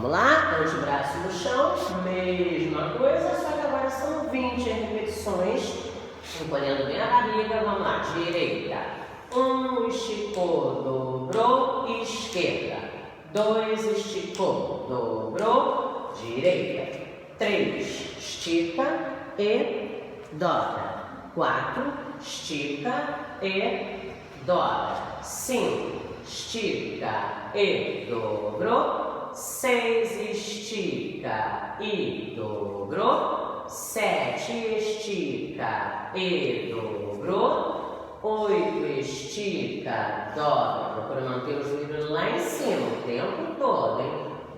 Vamos lá? Antebraço no chão, mesma coisa, só que agora são 20 repetições. Encolhendo bem a barriga, vamos lá. Direita. 1, esticou, dobrou, esquerda. 2, esticou, dobrou, direita. 3, estica e dobra. 4, estica e dobra. 5, estica e dobrou. 6, estica e dobrou. 7, estica e dobrou. 8, estica, dobra. Procura manter o joelho lá em cima o tempo todo, hein?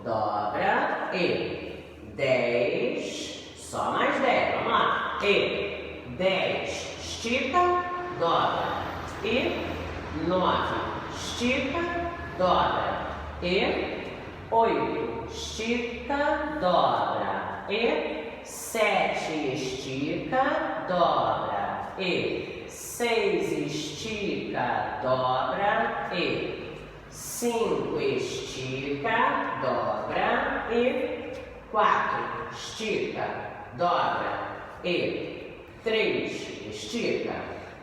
Dobra e 10, só mais 10, vamos lá. E 10, estica, dobra. E 9, estica, dobra. E 8, estica, dobra. E 7, estica, dobra. E 6, estica, dobra. E 5, estica, dobra. E 4, estica, dobra. E 3, estica,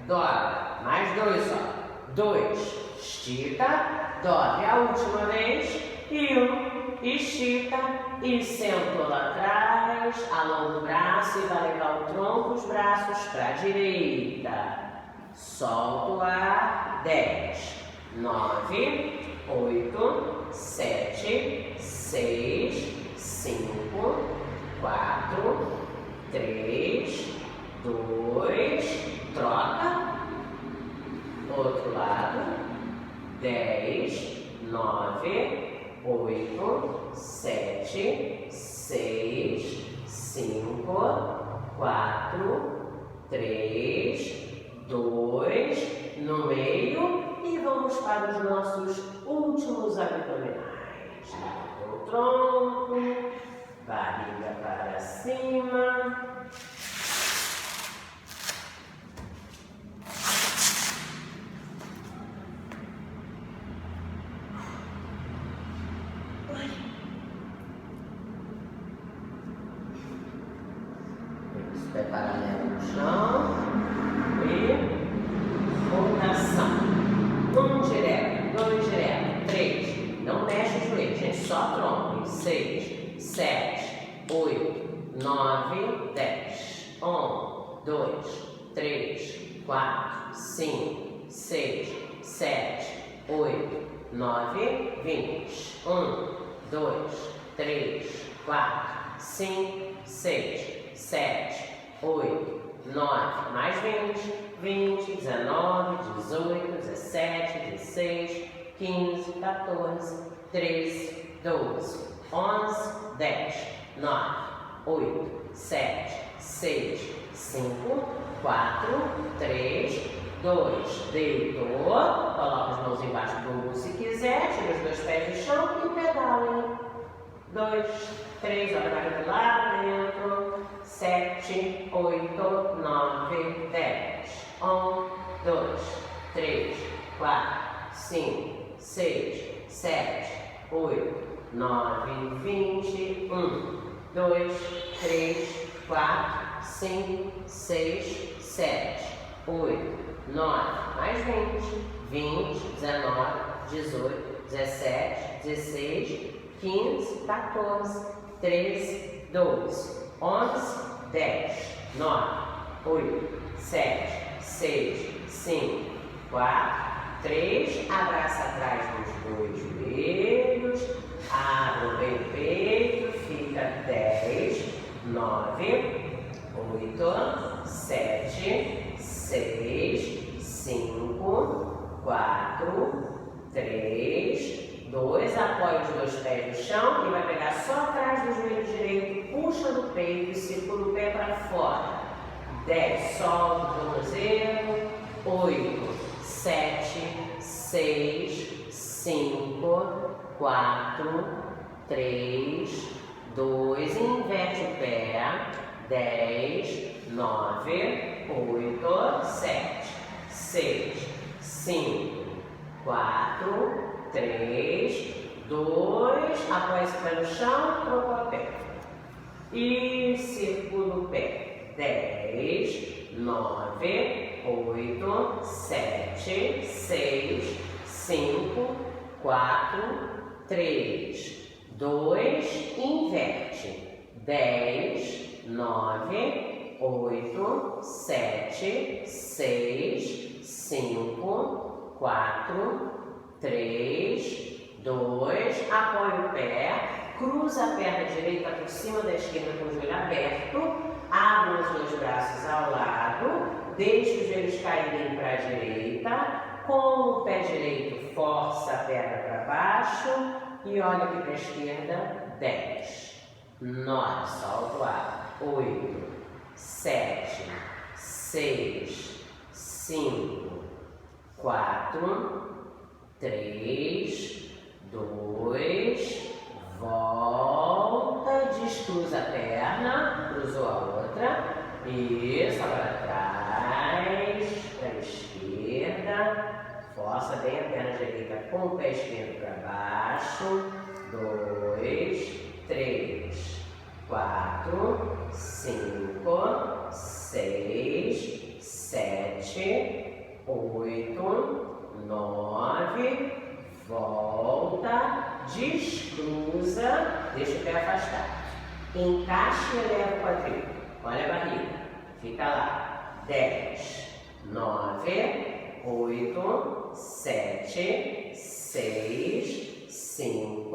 dobra. Mais 2 só. 2, estica, dobra. E a última vez. E 1, estica e sentou lá atrás. Alonga o braço e vai levar o tronco, os braços para a direita. Solta o ar. 10, 9, 8, 7, 6, 5, 4, 3, 2, troca. Outro lado. 10, 9, 8, 7, 6, 5, 4, 3, 2, no meio e vamos para os nossos últimos abdominais. Levanta o tronco, barriga para cima. Pé paralelo no chão e rotação. 1 direto, 2 direto, 3. Não mexe o joelho, gente, só tronco. 6, 7, 8, 9, 10. 1, 2, 3, 4, 5, 6, 7, 8, 9, 20. 1, 2, 3, 4, 5, 6, 7, 8, 9, mais 20, 20, 19, 18, 17, 16, 15, 14, 13, 12, 11, 10, 9, 8, 7, 6, 5, 4, 3, 2, deitou, coloca as mãos embaixo do bumbum se quiser, tira os dois pés do chão e pedala. 2, 3, olha para o lado, dentro, 7, 8, 9, 10. 1, 2, 3, 4, 5, 6, 7, 8, 9, 20. 1, 2, 3, 4, 5, 6, 7, 8, 9, mais 20, 20, 19, 18, 17, 16, 15, 14, 13, 12, 11, 10, 9, 8, 7, 6, 5, 4, 3, abraça atrás dos dois joelhos, abre bem o peito, fica 10, 9, 8, 7, 6, 5, 4, 3, 2, apoia os dois pés no chão e vai pegar só atrás do joelho direito, puxa do peito e circula o pé para fora. 10, solta o tornozelo. 8, 7, 6, 5, 4, 3, 2, inverte o pé. 10, 9, 8, 7, 6, 5, 4, 3, 2, apoia esse pé no chão, trocou a perna. E circula o pé. 10, 9, 8, 7, 6, 5, 4, 3, 2, inverte. 10, 9, 8, 7, 6, 5, 4, 3, 2, apoia o pé, cruza a perna direita por cima da esquerda com o joelho aberto, abre os dois braços ao lado, deixa os joelhos caírem para a direita, com o pé direito força a perna para baixo e olha aqui para a esquerda. 10, 9, solta o ar, 8, 7, 6, 5, 4, 3, 2, volta, descruza a perna, cruzou a outra, isso, agora traz para a esquerda, força bem a perna direita com o pé esquerdo para baixo, 2, 3, 4, 5, 6, 7, 8, 9, volta, descruza, deixa o pé afastado, encaixa e eleva o quadril, olha a barriga, fica lá, 10, 9, 8, 7, 6, 5,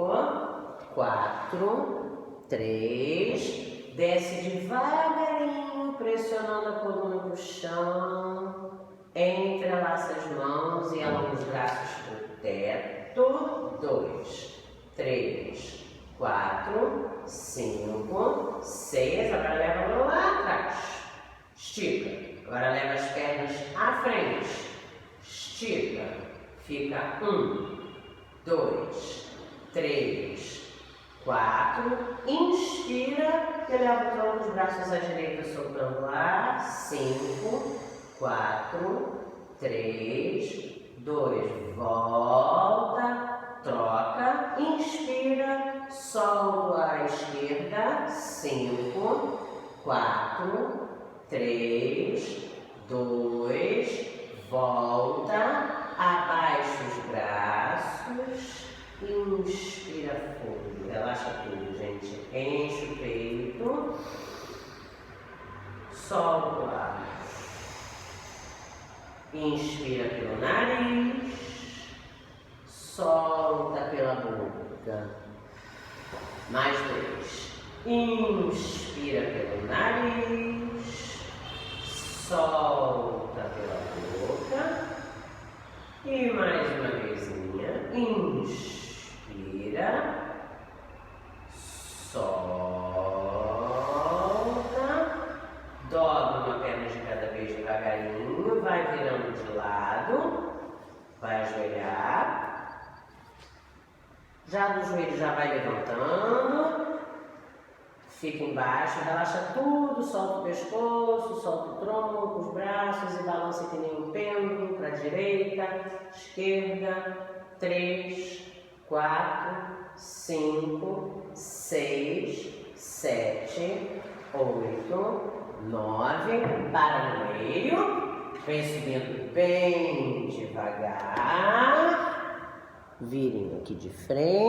4, 3, desce devagarinho, pressionando a coluna no chão, entrelaça as mãos e alonga os braços para o teto, 2, 3, 4, 5, 6, agora leva lá atrás, estica, agora leva as pernas à frente, estica, fica 1, 2, 3, 4, inspira, eleva o tronco dos braços à direita, soltando lá, 5, 4, 3, 2, volta, troca, inspira, solta à esquerda, 5, 4, 3, 2, volta, abaixa os braços, inspira fundo, relaxa tudo, gente, enche o peito, solta o ar, inspira pelo nariz, solta pela boca, mais 2, inspira pelo nariz, solta pela boca, e mais uma vezinha, inspira, solta, dobra uma perna de cada vez devagarinho, vai virando de lado, vai ajoelhar, já do joelho já vai levantando, fica embaixo, relaxa tudo, solta o pescoço, solta o tronco, os braços e balança que nem um pêndulo para a direita, esquerda, 3, 4, 5, 6, 7, 8, 9, para no meio, vem subindo bem devagar, virem aqui de frente.